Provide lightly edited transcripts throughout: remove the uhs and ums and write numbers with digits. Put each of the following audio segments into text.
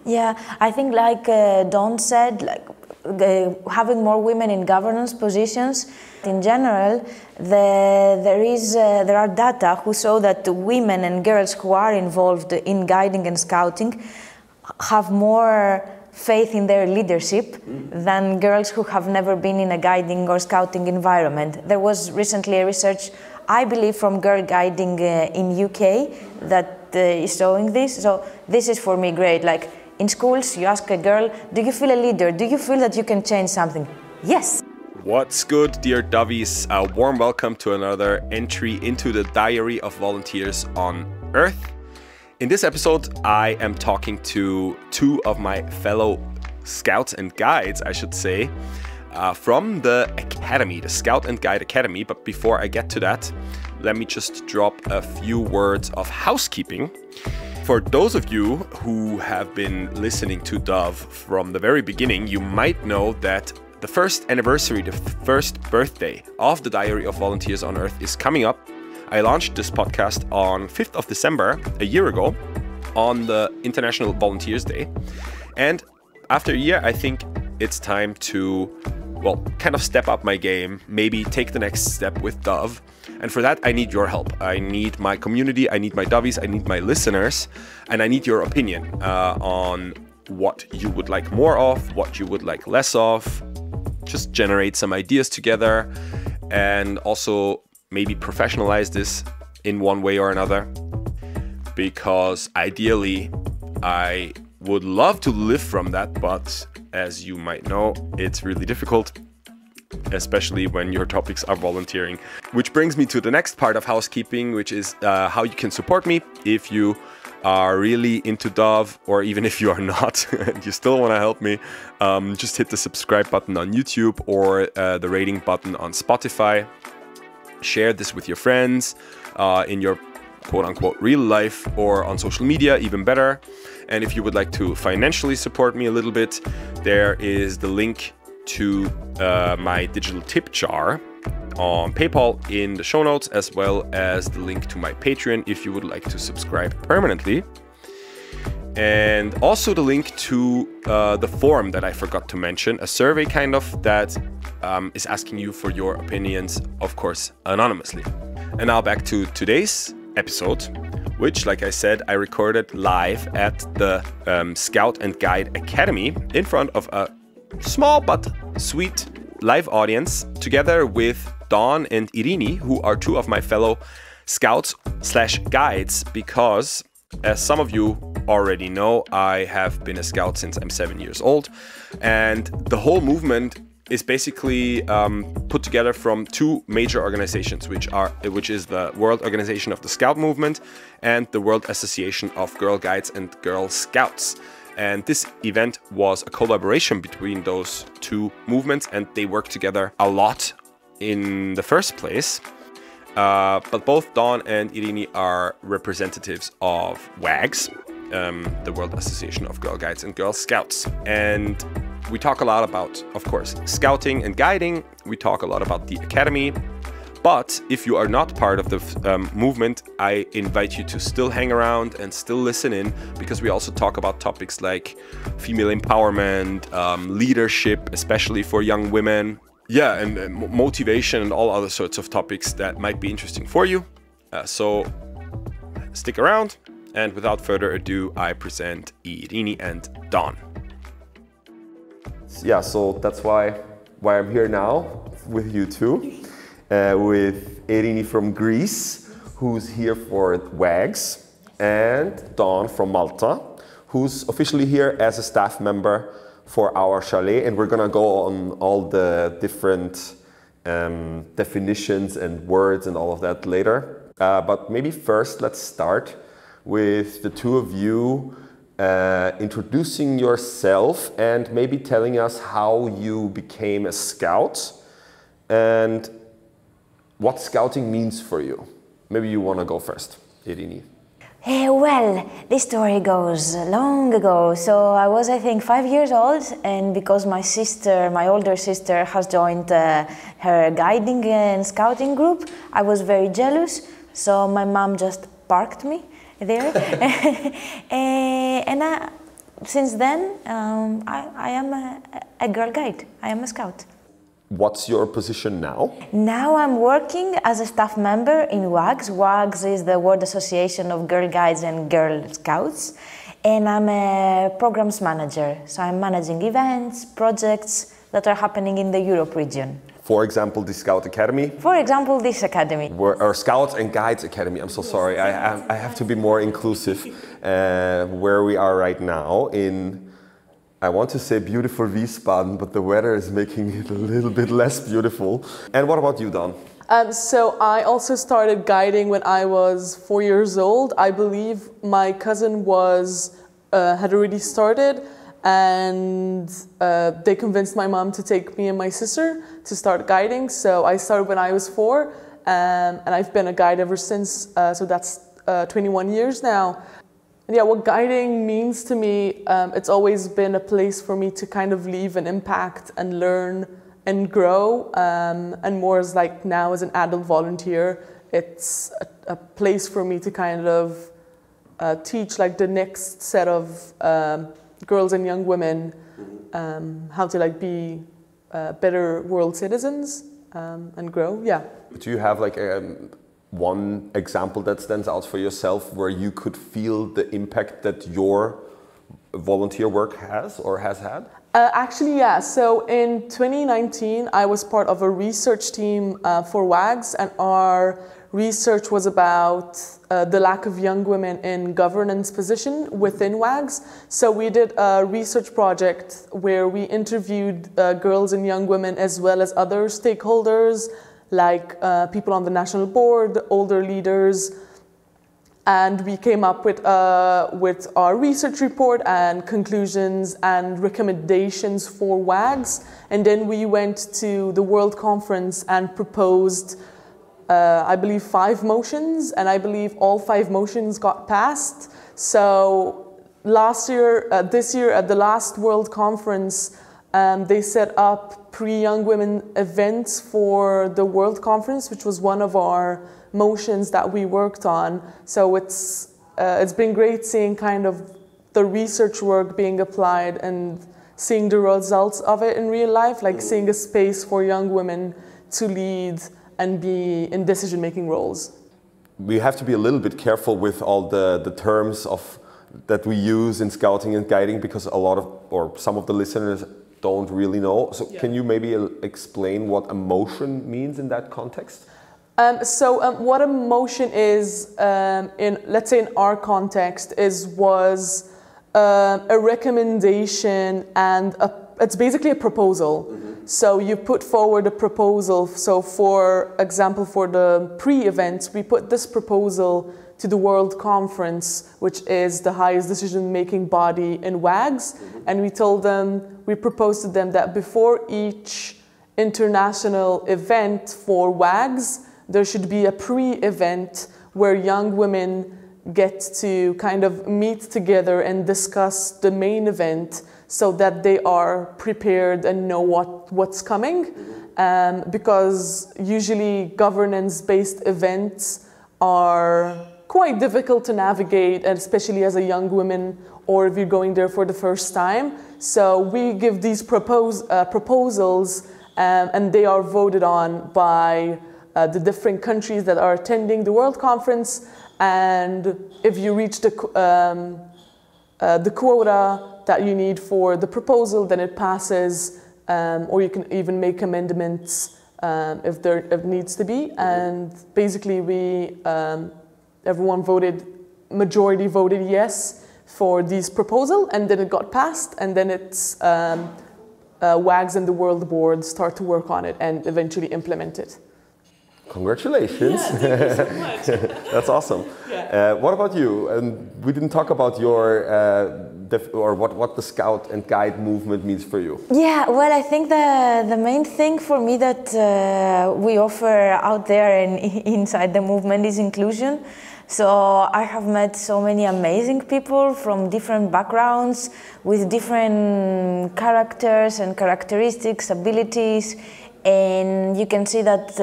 Yeah, I think like Don said, like having more women in governance positions. In general, there are data who show that women and girls who are involved in guiding and scouting have more faith in their leadership than girls who have never been in a guiding or scouting environment. There was recently a research, I believe, from Girl Guiding in UK that is showing this. So this is for me great. Like in schools, you ask a girl, do you feel a leader? Do you feel that you can change something? Yes. What's good, dear Dovies? A warm welcome to another entry into the Diary of Volunteers on Earth. In this episode, I am talking to two of my fellow scouts and guides, I should say, from the Academy, the Scout and Guide Academy. But before I get to that, let me just drop a few words of housekeeping. For those of you who have been listening to Dove from the very beginning, you might know that the first anniversary, the first birthday of the Diary of Volunteers on Earth is coming up. I launched this podcast on 5th of December, a year ago, on the International Volunteers Day. And after a year, I think it's time to, well, kind of step up my game, maybe take the next step with Dove. And for that, I need your help. I need my community, I need my Dovies, I need my listeners, and I need your opinion on what you would like more of, what you would like less of. Just generate some ideas together and also maybe professionalize this in one way or another, because ideally I would love to live from that, but as you might know, it's really difficult, especially when your topics are volunteering. Which brings me to the next part of housekeeping, which is how you can support me if you are really into Dove, or even if you are not and you still want to help me. Just hit the subscribe button on YouTube or the rating button on Spotify. Share this with your friends in your quote-unquote real life or on social media, even better. And if you would like to financially support me a little bit, there is the link to my digital tip jar on PayPal in the show notes, as well as the link to my Patreon if you would like to subscribe permanently. And also the link to the form that I forgot to mention, a survey kind of that is asking you for your opinions, of course, anonymously. And now back to today's episode, which, like I said, I recorded live at the Scout and Guide Academy in front of a small but sweet live audience, together with Dawn and Irini, who are two of my fellow scouts/guides, because as some of you already know, I have been a scout since I'm 7 years old, and the whole movement is basically put together from two major organizations, which is the World Organization of the Scout Movement and the World Association of Girl Guides and Girl Scouts. And this event was a collaboration between those two movements, and they work together a lot in the first place. But both Dawn and Irini are representatives of WAGS, the World Association of Girl Guides and Girl Scouts. And we talk a lot about, of course, scouting and guiding. We talk a lot about the academy. But if you are not part of the movement, I invite you to still hang around and still listen in, because we also talk about topics like female empowerment, leadership, especially for young women. Yeah, and motivation and all other sorts of topics that might be interesting for you. So stick around. And without further ado, I present Irini and Dawn. Yeah, so that's why I'm here now with you two. With Irini from Greece, who's here for WAGS, and Dawn from Malta, who's officially here as a staff member for our chalet. And we're gonna go on all the different definitions and words and all of that later. But maybe first let's start with the two of you introducing yourself and maybe telling us how you became a scout and what scouting means for you. Maybe you want to go first, Irini. Well, this story goes long ago. So I was, I think, 5 years old, and because my older sister has joined her guiding and scouting group, I was very jealous. So my mom just parked me there. And since then, I am a girl guide. I am a scout. What's your position now? Now I'm working as a staff member in WAGS. WAGS is the World Association of Girl Guides and Girl Scouts. And I'm a programs manager. So I'm managing events, projects that are happening in the Europe region. For example, the Scout Academy? For example, this academy. Or Scouts and Guides Academy, I'm so sorry. I have to be more inclusive. Where we are right now in, I want to say beautiful Wiesbaden, but the weather is making it a little bit less beautiful. And what about you, Don? So I also started guiding when I was 4 years old. I believe my cousin had already started, and they convinced my mom to take me and my sister to start guiding. So I started when I was 4, and I've been a guide ever since. So that's 21 years now. And yeah, what guiding means to me, it's always been a place for me to kind of leave an impact and learn and grow, and more as like now as an adult volunteer, it's a place for me to kind of teach like the next set of girls and young women how to like be better world citizens and grow. Yeah. Do you have like one example that stands out for yourself where you could feel the impact that your volunteer work has or has had? Actually, yeah. So in 2019, I was part of a research team for WAGS, and our research was about the lack of young women in governance position within WAGS. So we did a research project where we interviewed girls and young women as well as other stakeholders, like people on the national board, older leaders, and we came up with our research report and conclusions and recommendations for WAGS. And then we went to the World Conference and proposed, I believe, 5 motions, and I believe all 5 motions got passed. So this year at the last World Conference, they set up pre-young women events for the World Conference, which was one of our motions that we worked on. So it's been great seeing kind of the research work being applied and seeing the results of it in real life, like seeing a space for young women to lead and be in decision-making roles. We have to be a little bit careful with all the terms that we use in scouting and guiding, because some of the listeners don't really know. So can you maybe explain what a motion means in that context? What a motion is, let's say in our context, was a recommendation, and it's basically a proposal. Mm-hmm. So you put forward a proposal. So for example, for the pre-events, we put this proposal to the World Conference, which is the highest decision-making body in WAGS, and we proposed to them that before each international event for WAGS, there should be a pre-event where young women get to kind of meet together and discuss the main event so that they are prepared and know what's coming. Because usually governance-based events are quite difficult to navigate, and especially as a young woman or if you're going there for the first time. So we give these proposals and they are voted on by the different countries that are attending the World Conference, and if you reach the quota that you need for the proposal, then it passes, or you can even make amendments if needs to be. And basically majority voted yes for this proposal, and then it got passed, and then it's WAGS and the World Board start to work on it and eventually implement it. Congratulations. Yeah, thank you so much. That's awesome. Yeah. What about you? And we didn't talk about your what the Scout and Guide movement means for you. Yeah, well, I think the main thing for me that we offer out there and inside the movement is inclusion. So I have met so many amazing people from different backgrounds with different characters and characteristics, abilities. And you can see that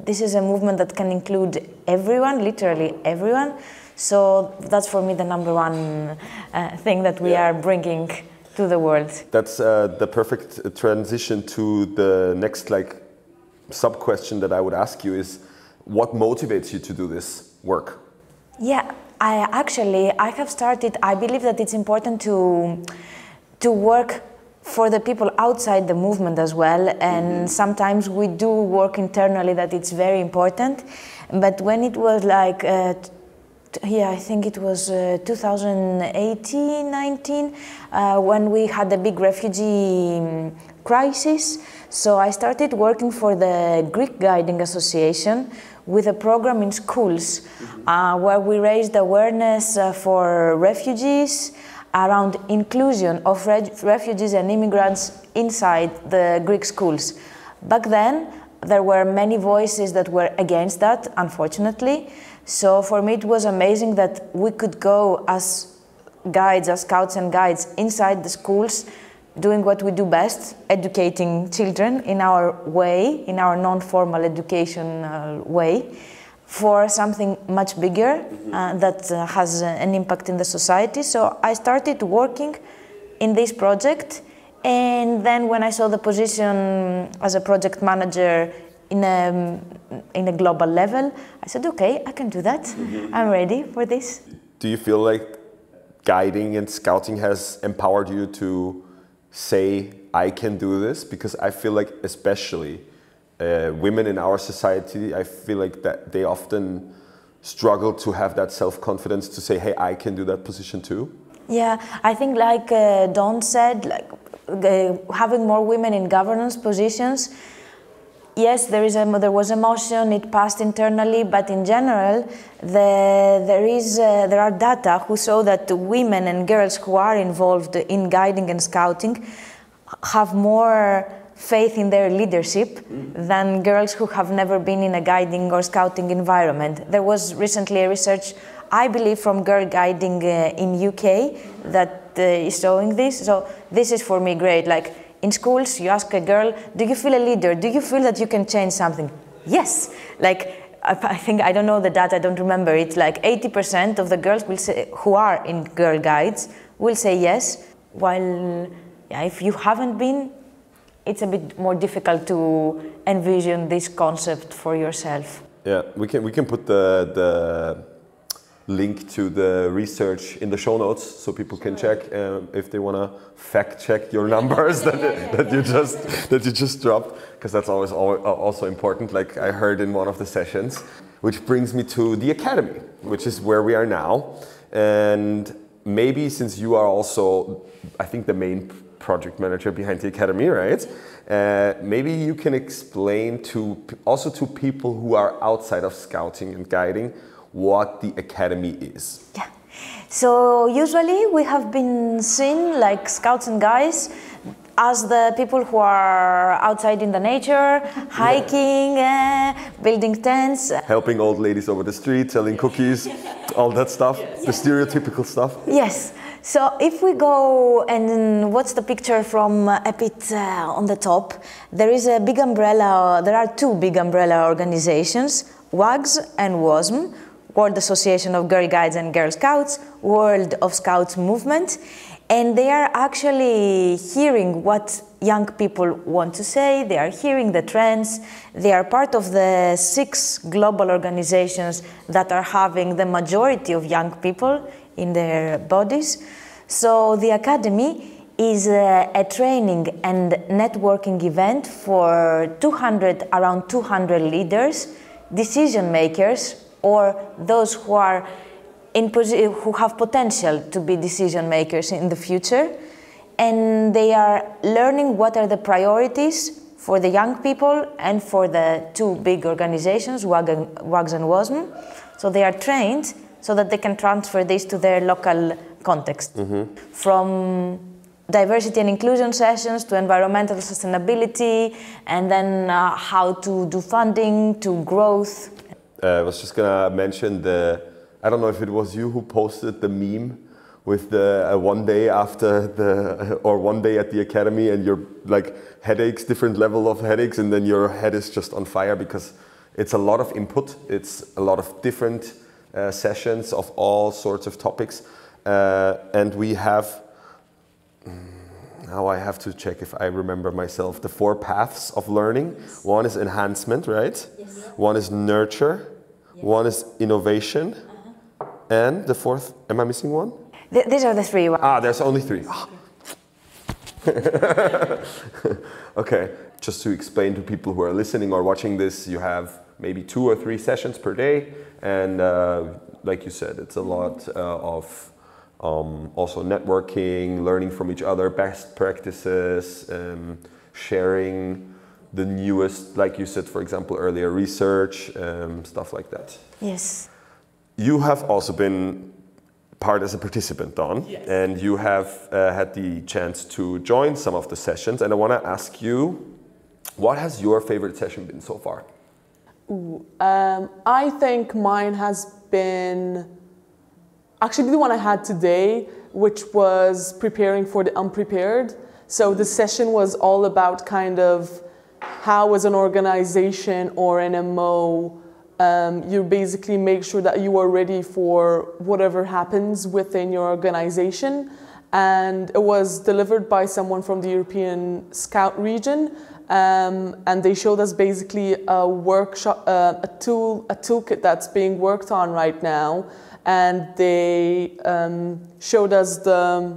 this is a movement that can include everyone, literally everyone. So that's for me the number one thing that we are bringing to the world. That's the perfect transition to the next sub-question that I would ask you is, what motivates you to do this work? Yeah, I have started, I believe that it's important to work for the people outside the movement as well, and sometimes we do work internally that it's very important. But when it was I think it was 2018, 19, when we had the big refugee crisis. So I started working for the Greek Guiding Association with a program in schools where we raised awareness for refugees around inclusion of refugees and immigrants inside the Greek schools. Back then, there were many voices that were against that, unfortunately. So for me, it was amazing that we could go as guides, as scouts and guides inside the schools, doing what we do best, educating children in our way, in our non-formal educational way, for something much bigger that has an impact in the society. So I started working in this project, and then when I saw the position as a project manager in a global level, I said, okay, I can do that. I'm ready for this. Do you feel like guiding and scouting has empowered you to say, I can do this? Because I feel like especially women in our society, I feel like that they often struggle to have that self-confidence to say, hey, I can do that position too. Yeah, I think like Dawn said, having more women in governance positions, yes, there was a motion, it passed internally, but in general, there are data who show that women and girls who are involved in guiding and scouting have more faith in their leadership than girls who have never been in a guiding or scouting environment. There was recently a research, I believe, from Girl Guiding in UK that is showing this. So this is for me great. Like in schools, you ask a girl, do you feel a leader? Do you feel that you can change something? Yes. Like I think, I don't know the data, I don't remember. It's like 80% of the girls will say, who are in Girl Guides will say yes, while if you haven't been, it's a bit more difficult to envision this concept for yourself. Yeah, we can put the link to the research in the show notes so people can check if they want to fact check your numbers that you just dropped, because that's always also important, like I heard in one of the sessions. Which brings me to the academy, which is where we are now. And maybe since you are also, I think, the main project manager behind the academy, right? Maybe you can explain also to people who are outside of scouting and guiding what the academy is. Yeah. So usually we have been seen like scouts and guides as the people who are outside in the nature, hiking, building tents. Helping old ladies over the street, selling cookies, all that stuff, the stereotypical stuff. Yes. So if we go and watch the picture from a bit on the top, there is a big umbrella, there are two big umbrella organizations, WAGS and WASM, World Association of Girl Guides and Girl Scouts, World of Scouts Movement, and they are actually hearing what young people want to say, they are hearing the trends, they are part of the 6 global organizations that are having the majority of young people in their bodies. So the Academy is a training and networking event for around 200 leaders, decision makers, or those who are who have potential to be decision makers in the future. And they are learning what are the priorities for the young people and for the 2 big organizations, WAGS and WASM. So they are trained so that they can transfer this to their local context. From diversity and inclusion sessions to environmental sustainability, and then how to do funding, to growth. I was just gonna mention I don't know if it was you who posted the meme with the one day after the, or one day at the academy, and you're like headaches, different level of headaches, and then your head is just on fire because it's a lot of input. It's a lot of different sessions of all sorts of topics. And we have, now I have to check if I remember myself, the 4 paths of learning. Yes. One is enhancement, right? Yes. One is nurture. Yes. One is innovation. And the 4th, am I missing one? These are the 3. Ah, there's only 3. Okay, just to explain to people who are listening or watching this, you have maybe 2 or 3 sessions per day. And like you said, it's a lot of also networking, learning from each other, best practices, sharing the newest, like you said, for example, earlier, research, stuff like that. Yes. You have also been part as a participant, Dawn, yes. And you have had the chance to join some of the sessions. And I want to ask you, what has your favorite session been so far? I think mine has been actually the one I had today, which was preparing for the unprepared. So the session was all about kind of how as an organization or an MO, you basically make sure that you are ready for whatever happens within your organization. And it was delivered by someone from the European Scout region. And they showed us basically a workshop, a toolkit that's being worked on right now. And they showed us the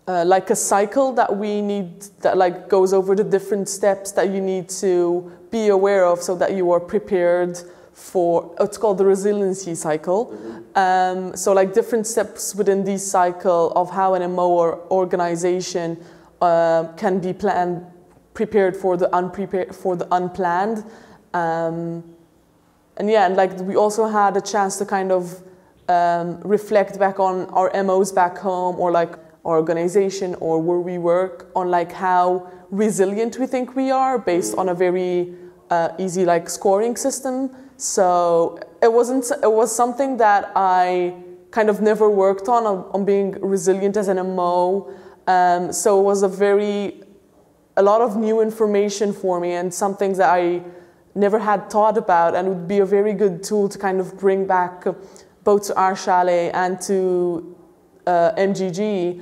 like a cycle that we need, that like goes over the different steps that you need to be aware of so that you are prepared for, it's called the Resiliency Cycle. So like different steps within this cycle of how an MO or organization can be prepared for the unplanned. And yeah, and like we also had a chance to kind of reflect back on our MOs back home, or like our organization or where we work, on like how resilient we think we are based on a very easy like scoring system. So it was something that I kind of never worked on being resilient as an MO. So it was a lot of new information for me, and some things that I never had thought about, and would be a very good tool to kind of bring back both to our chalet and to MGG,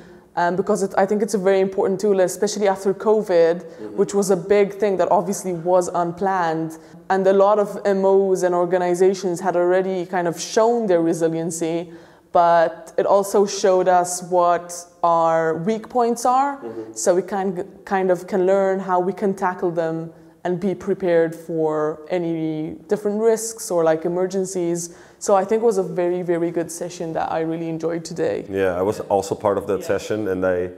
because I think it's a very important tool, especially after COVID, which was a big thing that obviously was unplanned. And a lot of MOs and organizations had already kind of shown their resiliency, but it also showed us what our weak points are, so we kind of can learn how we can tackle them and be prepared for any different risks or like emergencies. So I think it was a very, very good session that I really enjoyed today. Yeah, I was also part of that session, and I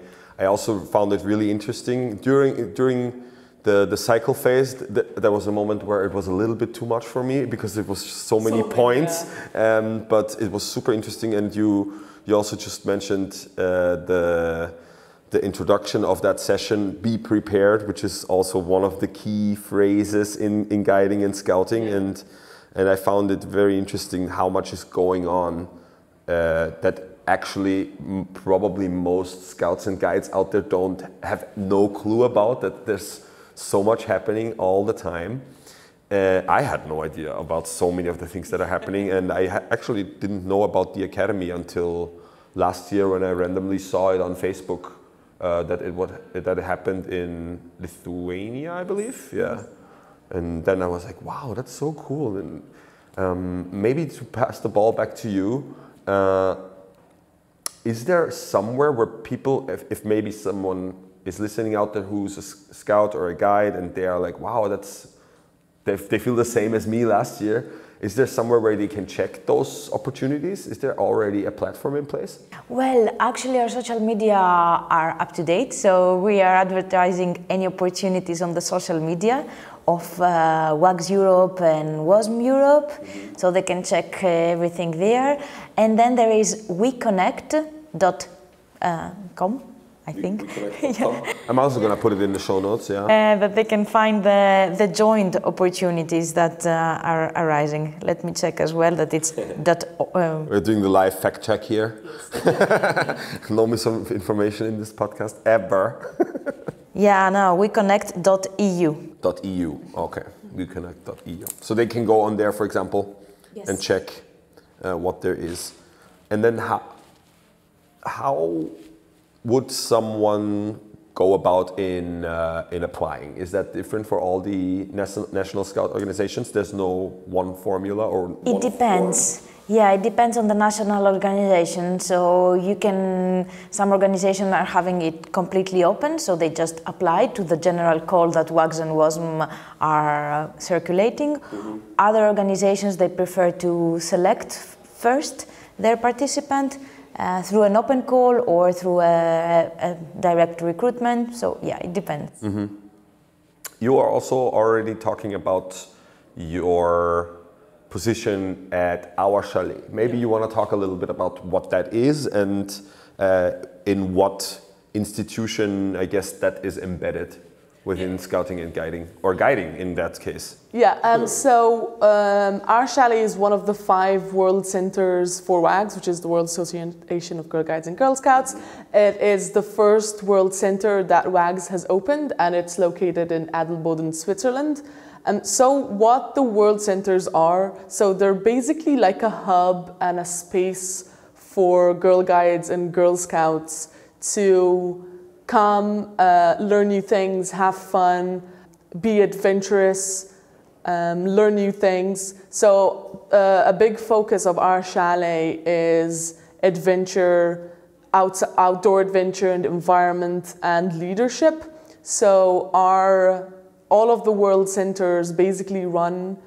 also found it really interesting. During the cycle phase, there was a moment where it was a little bit too much for me because it was so many points, but it was super interesting. And you also just mentioned the introduction of that session, be prepared, which is also one of the key phrases in guiding and scouting. And I found it very interesting how much is going on that actually probably most scouts and guides out there don't have no clue about, that there's so much happening all the time. I had no idea about so many of the things that are happening, and I actually didn't know about the academy until last year when I randomly saw it on Facebook. That it happened in Lithuania, I believe. Yeah, and then I was like, wow, that's so cool. And maybe to pass the ball back to you, is there somewhere where people, if maybe someone is listening out there who's a scout or a guide, and they are like, wow, they feel the same as me last year. Is there somewhere where they can check those opportunities? Is there already a platform in place? Well, actually our social media are up to date, so we are advertising any opportunities on the social media of WAGS Europe and WASM Europe, so they can check everything there. And then there is weconnect.com. I think. I'm also going to put it in the show notes, that they can find the joint opportunities that are arising. Let me check as well that it's that. We're doing the live fact check here. No misinformation in this podcast ever. Yeah, no, weconnect.eu. .eu, okay, weconnect.eu. So they can go on there, for example, yes, and check what there is. And then how would someone go about in applying? Is that different for all the National Scout organizations? There's no one formula or it depends. Form? Yeah, it depends on the national organization. So some organizations are having it completely open, so they just apply to the general call that WAGS and WASM are circulating. Mm-hmm. Other organizations, they prefer to select first their participant through an open call or through a direct recruitment. So yeah, it depends. Mm-hmm. You are also already talking about your position at our chalet. Maybe you want to talk a little bit about what that is and in what institution, I guess, that is embedded within scouting and guiding, or guiding in that case. Yeah, so our chalet is one of the 5 world centers for WAGs, which is the World Association of Girl Guides and Girl Scouts. It is the first world center that WAGs has opened, and it's located in Adelboden, Switzerland. So what the world centers are, so they're basically like a hub and a space for Girl Guides and Girl Scouts to come, learn new things, have fun, be adventurous, learn new things. So a big focus of our chalet is adventure, outdoor adventure and environment and leadership. So all of the world centers basically run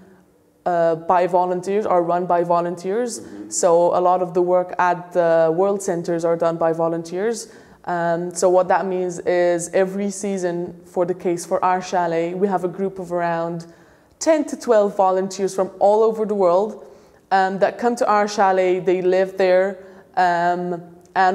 by volunteers. Mm-hmm. So a lot of the work at the world centers are done by volunteers. So what that means is every season, for the case for our chalet, we have a group of around 10 to 12 volunteers from all over the world that come to our chalet. They live there, and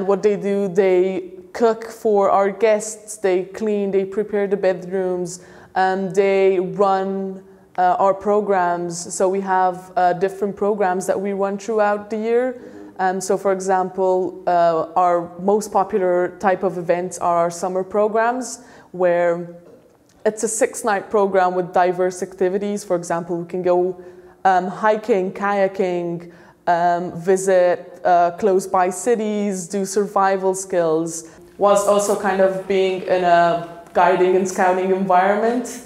what they do, they cook for our guests, they clean, they prepare the bedrooms, they run our programs. So we have different programs that we run throughout the year. So for example, our most popular type of events are our summer programs, where it's a 6-night program with diverse activities. For example, we can go hiking, kayaking, visit close by cities, do survival skills, whilst also kind of being in a guiding and scouting environment.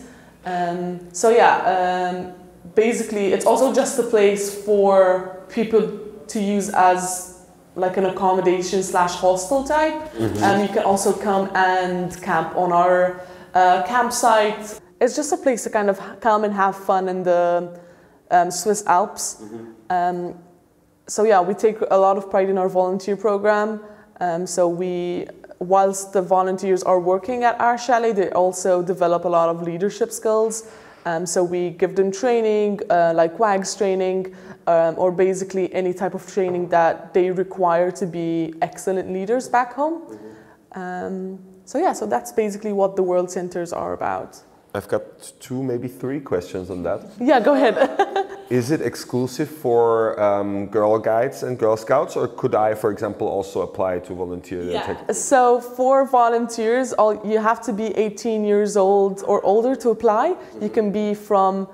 Basically it's also just a place for people to use as like an accommodation / hostel type. Mm-hmm. You can also come and camp on our campsite. It's just a place to kind of come and have fun in the Swiss Alps. Mm-hmm. We take a lot of pride in our volunteer program. Whilst the volunteers are working at our chalet, they also develop a lot of leadership skills. So we give them training, like WAGS training, or basically any type of training that they require to be excellent leaders back home. Mm-hmm. So that's basically what the World Centers are about. I've got 2, maybe 3 questions on that. Yeah, go ahead. Is it exclusive for Girl Guides and Girl Scouts, or could I, for example, also apply to volunteer? Yeah. So for volunteers, you have to be 18 years old or older to apply. Mm-hmm. You can be from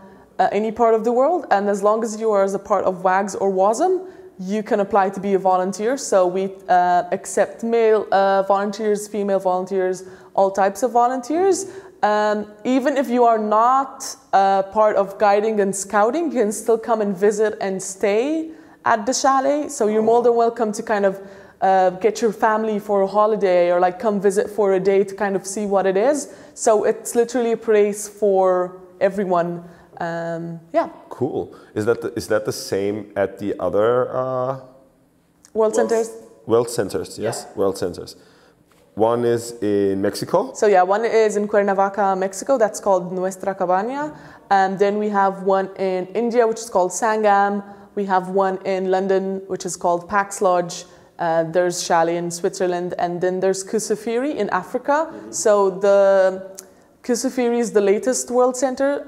any part of the world, and as long as you are as a part of WAGS or WASM, you can apply to be a volunteer. So we accept male volunteers, female volunteers, all types of volunteers. Even if you are not part of guiding and scouting, you can still come and visit and stay at the chalet. So you're more than welcome to kind of get your family for a holiday, or like come visit for a day to kind of see what it is. So it's literally a place for everyone. Cool. Is that the same at the other World Centers? World Centers, yes, yeah. World Centers. One is in Mexico. So yeah, one is in Cuernavaca, Mexico. That's called Nuestra Cabaña. And then we have one in India, which is called Sangam. We have one in London, which is called Pax Lodge. there's Chalet in Switzerland, and then there's Kusafiri in Africa. So the Kusafiri is the latest World Center,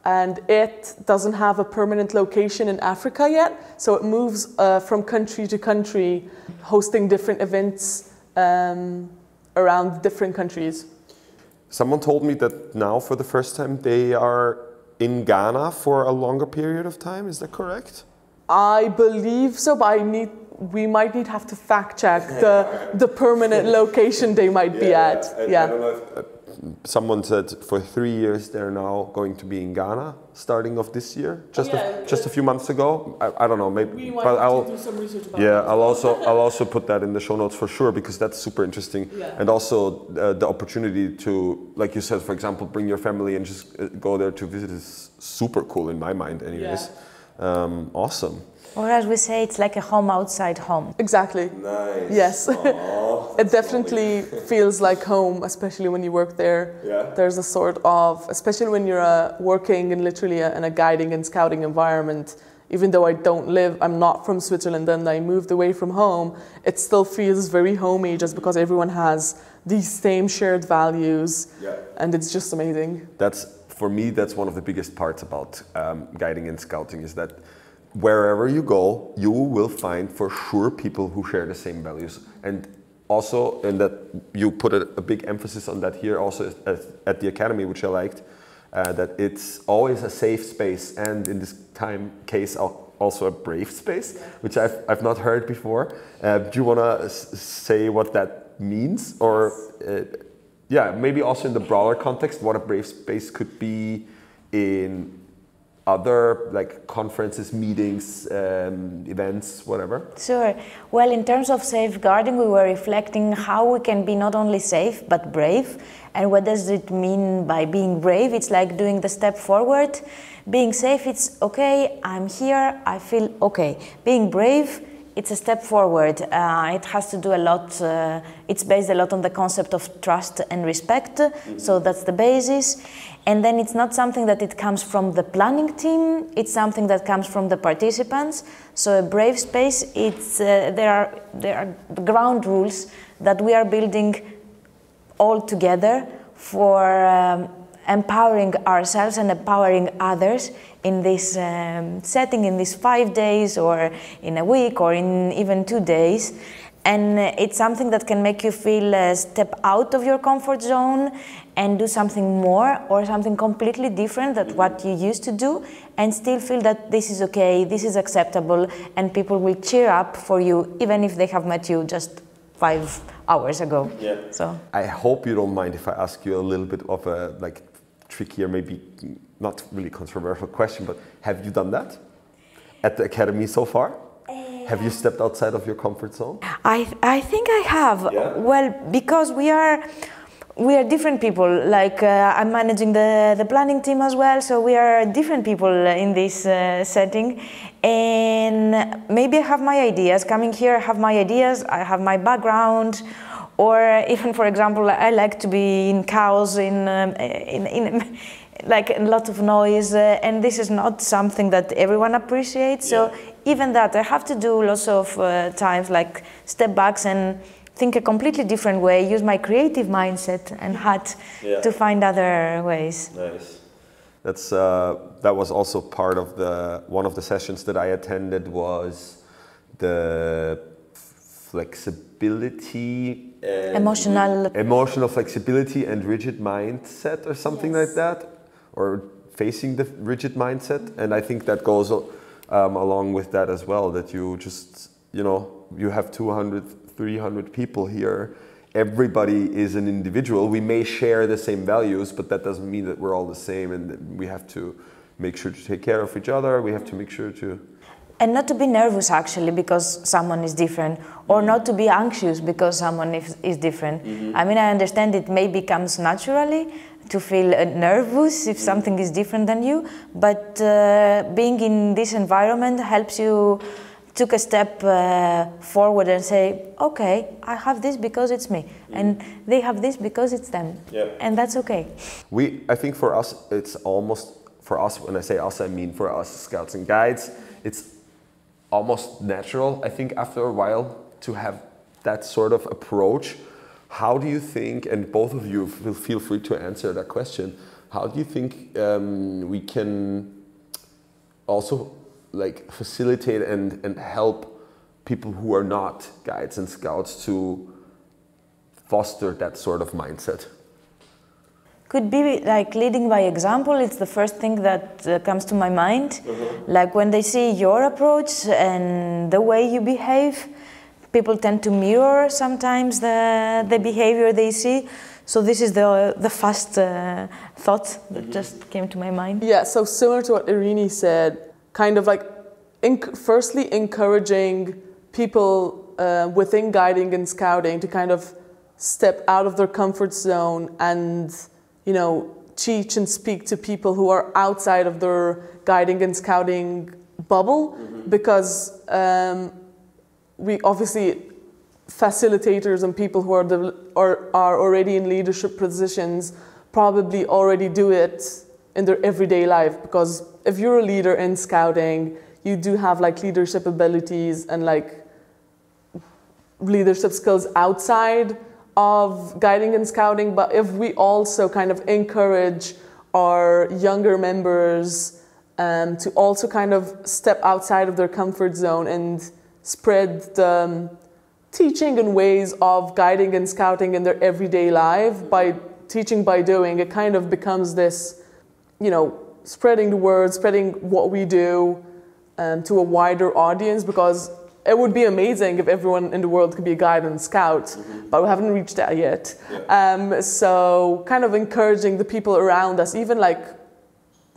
and it doesn't have a permanent location in Africa yet. So it moves from country to country, hosting different events around different countries. Someone told me that now for the first time they are in Ghana for a longer period of time. Is that correct? I believe so, but we might have to fact check the permanent location they might be at. I don't know if, someone said for 3 years they're now going to be in Ghana, starting of this year, just a few months ago. I don't know, maybe. But I'll do some research about I'll also put that in the show notes for sure, because that's super interesting. Yeah. And also the opportunity to, like you said, for example, bring your family and just go there to visit is super cool in my mind, anyways. Yeah. Awesome. Or as we say, it's like a home outside home. Exactly. Nice. Yes. It definitely feels like home, especially when you work there. Yeah. There's a sort of, especially when you're working in literally in a guiding and scouting environment, even though I'm not from Switzerland and I moved away from home, it still feels very homey just because everyone has these same shared values. Yeah. And it's just amazing. For me, that's one of the biggest parts about guiding and scouting, is that wherever you go, you will find for sure people who share the same values. And also, and that you put a big emphasis on that here also at the Academy, which I liked, that it's always a safe space, and in this case also a brave space, which I've not heard before. Do you want to say what that means? Or maybe also in the broader context, what a brave space could be in other like conferences, meetings, events, whatever? Sure. Well, in terms of safeguarding, we were reflecting how we can be not only safe but brave. And what does it mean by being brave? It's like doing the step forward. Being safe, it's okay, I'm here, I feel okay. Being brave, it's a step forward. It has to do a lot, it's based a lot on the concept of trust and respect. Mm-hmm. So that's the basis. And then it's not something that it comes from the planning team, it's something that comes from the participants. So a brave space, there are ground rules that we are building all together for empowering ourselves and empowering others in this setting, in these 5 days or in a week or in even 2 days. And it's something that can make you feel step out of your comfort zone and do something more or something completely different than what you used to do, and still feel that this is okay, this is acceptable, and people will cheer up for you even if they have met you just 5 hours ago. Yeah. So I hope you don't mind if I ask you a little bit of a trickier, maybe not really controversial question, but have you done that at the Academy so far? Have you stepped outside of your comfort zone? I think I have. Yeah? Well, because we are different people. Like I'm managing the planning team as well, so we are different people in this setting. And maybe I have my ideas. Coming here, I have my ideas. I have my background. Or even, for example, I like to be in chaos, in like a lot of noise, and this is not something that everyone appreciates. So even that, I have to do lots of times, like step backs and think a completely different way, use my creative mindset and hat to find other ways. Nice. That was also part of one of the sessions that I attended, was the flexibility, emotional flexibility and rigid mindset, or something like that, or facing the rigid mindset. And I think that goes along with that as well, that you just, you have 200, 300 people here. Everybody is an individual. We may share the same values, but that doesn't mean that we're all the same, and that we have to make sure to take care of each other. We have to make sure to... And not to be nervous, actually, because someone is different, or not to be anxious because someone is different. Mm-hmm. I mean, I understand it maybe comes naturally to feel nervous if something is different than you, but being in this environment helps you take a step forward and say, okay, I have this because it's me, and they have this because it's them, and that's okay. I think for us, it's almost, for us, when I say us, I mean for us Scouts and Guides, it's almost natural, I think, after a while to have that sort of approach. How do you think, and both of you will feel free to answer that question, how do you think we can also like facilitate and help people who are not guides and scouts to foster that sort of mindset? Could be like leading by example. It's the first thing that comes to my mind. Like when they see your approach and the way you behave, people tend to mirror sometimes the behavior they see. So this is the first thought that just came to my mind. Yeah, so similar to what Irini said, kind of like firstly encouraging people within guiding and scouting to kind of step out of their comfort zone and, you know, teach and speak to people who are outside of their guiding and scouting bubble, because we obviously facilitators and people who are already in leadership positions probably already do it in their everyday life, because if you're a leader in scouting, you do have like leadership abilities and like leadership skills outside of guiding and scouting. But if we also kind of encourage our younger members to also kind of step outside of their comfort zone and spread the teaching and ways of guiding and scouting in their everyday life by teaching by doing, it kind of becomes this, you know, spreading the word, spreading what we do to a wider audience, because it would be amazing if everyone in the world could be a guide and scout, but we haven't reached that yet. So kind of encouraging the people around us, even like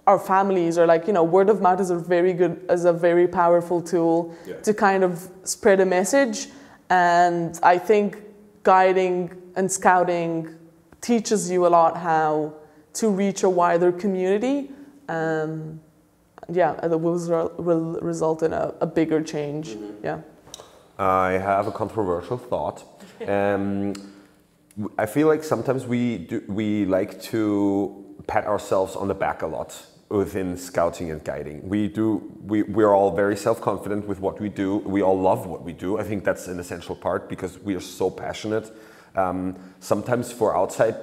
our families, or like, you know, word of mouth is a very powerful tool to kind of spread a message. And I think guiding and scouting teaches you a lot how to reach a wider community. It will result in a bigger change. Yeah. I have a controversial thought. I feel like sometimes we like to pat ourselves on the back a lot within scouting and guiding. We're all very self-confident with what we do. We all love what we do. I think that's an essential part because we are so passionate. Sometimes for outside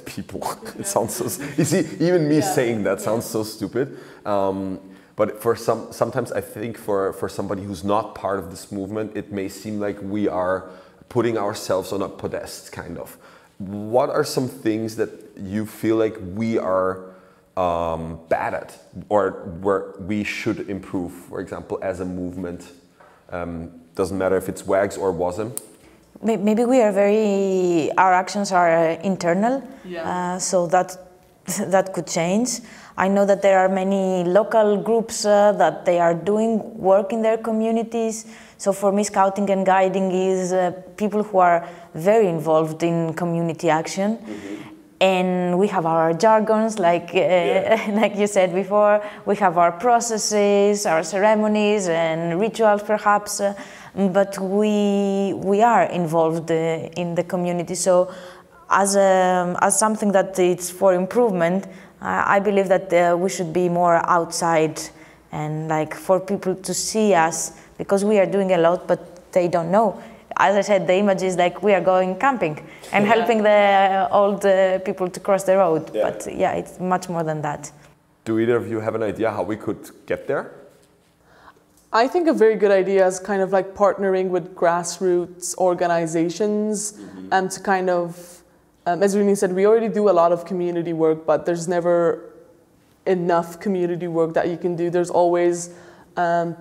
people, it sounds so, you see, even me saying that sounds so stupid. But for sometimes I think for somebody who's not part of this movement, it may seem like we are putting ourselves on a podest, kind of. What are some things that you feel like we are bad at, or where we should improve, for example, as a movement? Doesn't matter if it's WAGs or WASM. Maybe our actions are internal, so that could change. I know that there are many local groups that they are doing work in their communities. So for me, scouting and guiding is people who are very involved in community action. And we have our jargons, like you said before. We have our processes, our ceremonies and rituals, perhaps. But we are involved in the community. So, as something that it's for improvement, I believe that we should be more outside and like for people to see us, because we are doing a lot, but they don't know. As I said, the image is like we are going camping and helping the old people to cross the road. But yeah, it's much more than that. Do either of you have an idea how we could get there? I think a very good idea is kind of like partnering with grassroots organizations and to kind of, as Irini said, we already do a lot of community work, but there's never enough community work that you can do. There's always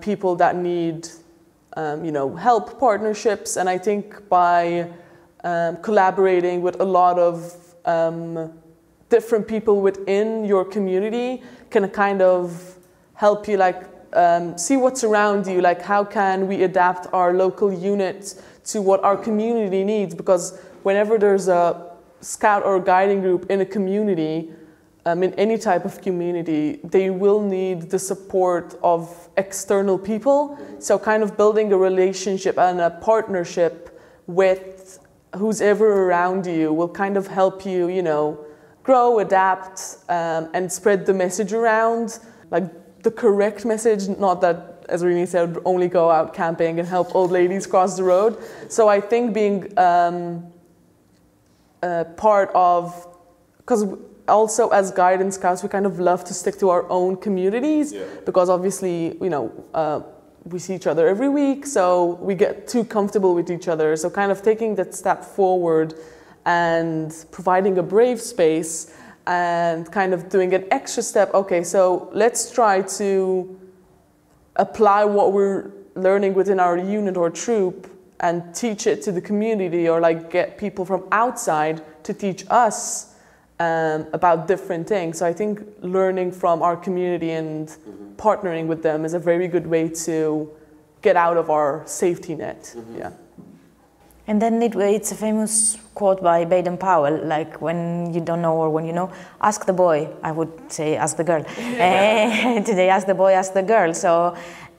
people that need help, partnerships, and I think by collaborating with a lot of different people within your community can kind of help you like see what's around you, like how can we adapt our local unit to what our community needs, because whenever there's a scout or guiding group in a community, in any type of community, they will need the support of external people. So kind of building a relationship and a partnership with who's ever around you will kind of help you, grow, adapt, and spread the message around, like the correct message, not that as Irini said, only go out camping and help old ladies cross the road. So I think being part of, because also as guidance scouts, we kind of love to stick to our own communities, because obviously, you know, we see each other every week, so we get too comfortable with each other. So kind of taking that step forward and providing a brave space and kind of doing an extra step. Okay, so let's try to apply what we're learning within our unit or troop and teach it to the community, or like get people from outside to teach us about different things. So I think learning from our community and partnering with them is a very good way to get out of our safety net. Yeah. And then it's a famous quote by Baden-Powell, like when you don't know or when you know, ask the boy. I would say ask the girl. Today, ask the boy, ask the girl. So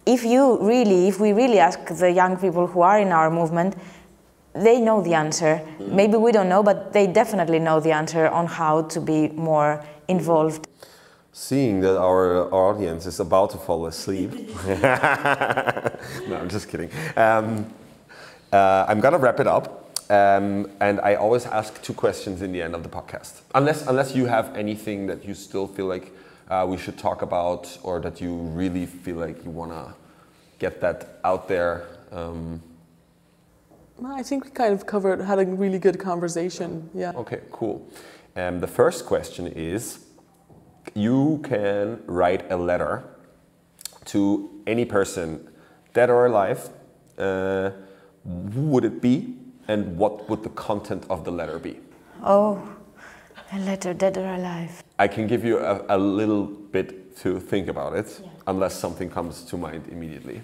if we really ask the young people who are in our movement, they know the answer. Maybe we don't know, but they definitely know the answer on how to be more involved. Seeing that our audience is about to fall asleep. No, I'm just kidding. I'm gonna wrap it up, and I always ask 2 questions in the end of the podcast. Unless you have anything that you still feel like we should talk about, or that you really feel like you wanna get that out there. I think we kind of had a really good conversation. Yeah. Okay, cool. The first question is, you can write a letter to any person, dead or alive. Who would it be, and what would the content of the letter be? Oh, a letter, dead or alive. I can give you a little bit to think about it, unless something comes to mind immediately.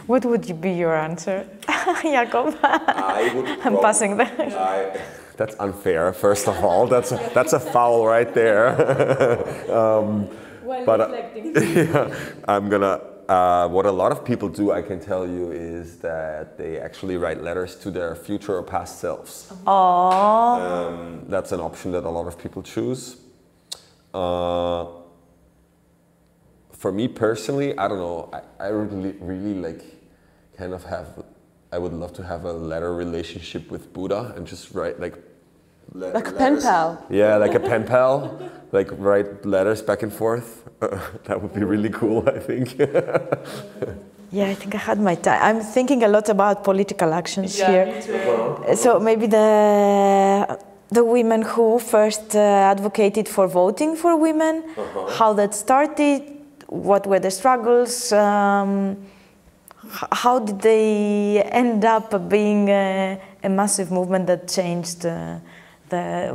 What would be your answer, Jakob? I'm passing that. That's unfair, first of all. That's a foul right there. I'm gonna. What a lot of people do, I can tell you, is that they actually write letters to their future or past selves. Aww. That's an option that a lot of people choose. For me personally, I don't know. I really like kind of I would love to have a letter relationship with Buddha and just write like a pen pal. Yeah, like a pen pal. Like write letters back and forth. That would be really cool, I think. Yeah, I think I had my time. I'm thinking a lot about political actions here. Me too. So maybe the women who first advocated for voting for women, how that started, what were the struggles, how did they end up being a massive movement that changed the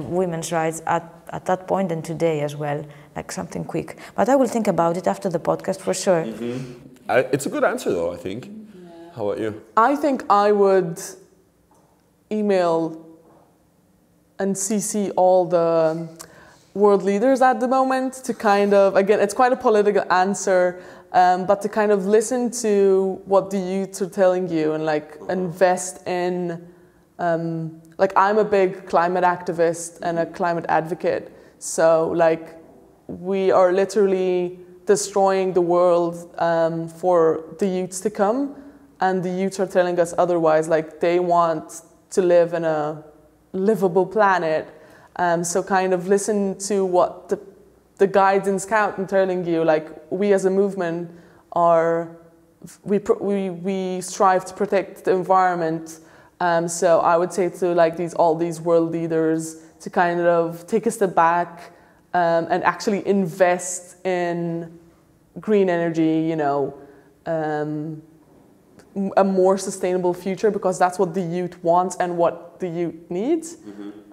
women's rights at that point and today as well, like something quick. But I will think about it after the podcast for sure. It's a good answer though, I think. Yeah. How about you? I think I would email and CC all the world leaders at the moment to kind of, again, it's quite a political answer, but to kind of listen to what the youths are telling you and like invest in, like I'm a big climate activist and a climate advocate. So like we are literally destroying the world for the youths to come, and the youths are telling us otherwise, like they want to live in a livable planet. So kind of listen to what the guides and scout are telling you, like we as a movement we strive to protect the environment. So I would say to like all these world leaders to kind of take a step back and actually invest in green energy, you know, a more sustainable future, because that's what the youth wants and what the youth needs.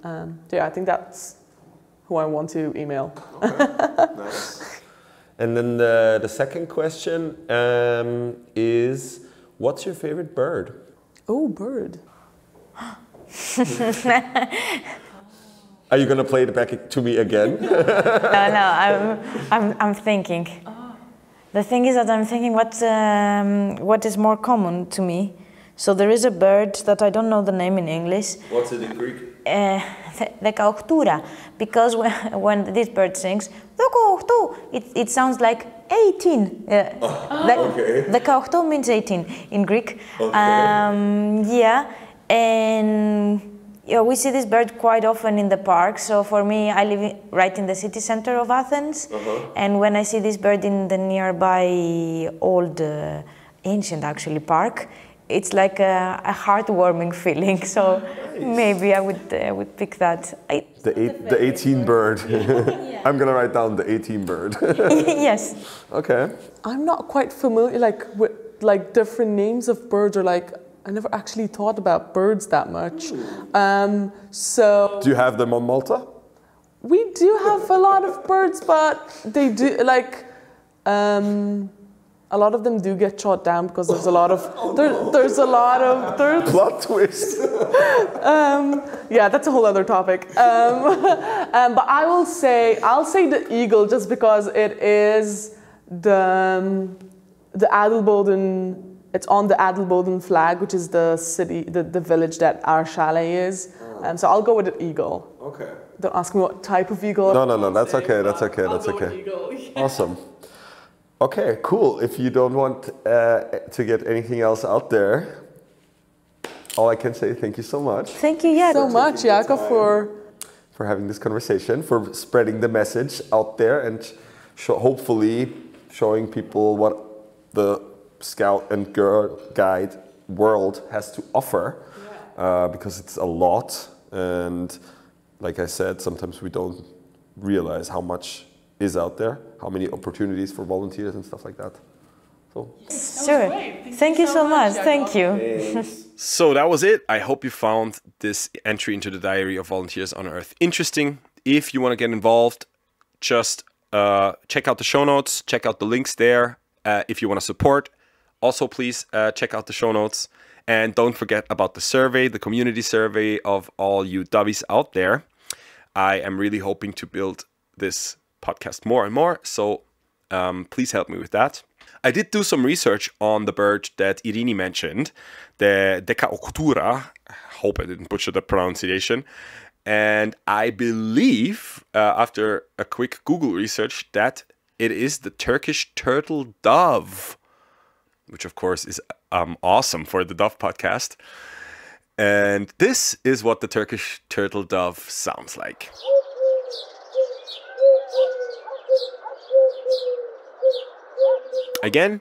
Yeah, I think that's who I want to email. Okay. Nice. And then the second question is, what's your favorite bird? Oh, bird. Are you gonna play it back to me again? No, I'm thinking. The thing is that I'm thinking what is more common to me. So there is a bird that I don't know the name in English. What's it in Greek? 18, because when this bird sings, it sounds like 18. Okay. 18 means 18 in Greek. Okay. Yeah, and we see this bird quite often in the park. So for me, I live right in the city center of Athens, and when I see this bird in the nearby old, ancient actually park, it's like a heartwarming feeling. So maybe I would pick that. The 18 bird. I'm gonna write down the 18 bird. Yes. Okay. I'm not quite familiar with different names of birds, or I never actually thought about birds that much. So Do you have them on Malta? we do have a lot of birds, but they do a lot of them do get shot down because there's a lot of Plot twist. yeah, that's a whole other topic. But I'll say the eagle, just because it is the Adelboden. It's on the Adelboden flag, which is the city, the village that our chalet is. So I'll go with the eagle. Okay. Don't ask me what type of eagle. No, that's okay. That's okay. That's okay. Awesome. Okay, cool. If you don't want to get anything else out there, all I can say, thank you so much. Thank you, Jakob. So much, Jakob, for having this conversation, for spreading the message out there, and hopefully showing people what the Scout and Girl Guide world has to offer, because it's a lot, and like I said, sometimes we don't realize how much is out there, how many opportunities for volunteers and stuff like that. So. Sure. Thank you so much. Thank you. So that was it. I hope you found this entry into the Diary of Volunteers on Earth interesting. If you want to get involved, just check out the show notes, check out the links there. If you want to support, also please check out the show notes. And don't forget about the survey, the community survey of all you dovies out there. I am really hoping to build this podcast more and more, so please help me with that. I did do some research on the bird that Irini mentioned, the Decaoctura. I hope I didn't butcher the pronunciation. And I believe, after a quick Google research, that it is the Turkish turtle dove, which of course is awesome for the Dove podcast. And this is what the Turkish turtle dove sounds like. Again,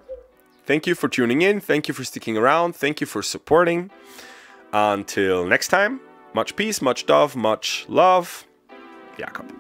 thank you for tuning in. Thank you for sticking around. Thank you for supporting. Until next time, much peace, much dove, much love. Jakob.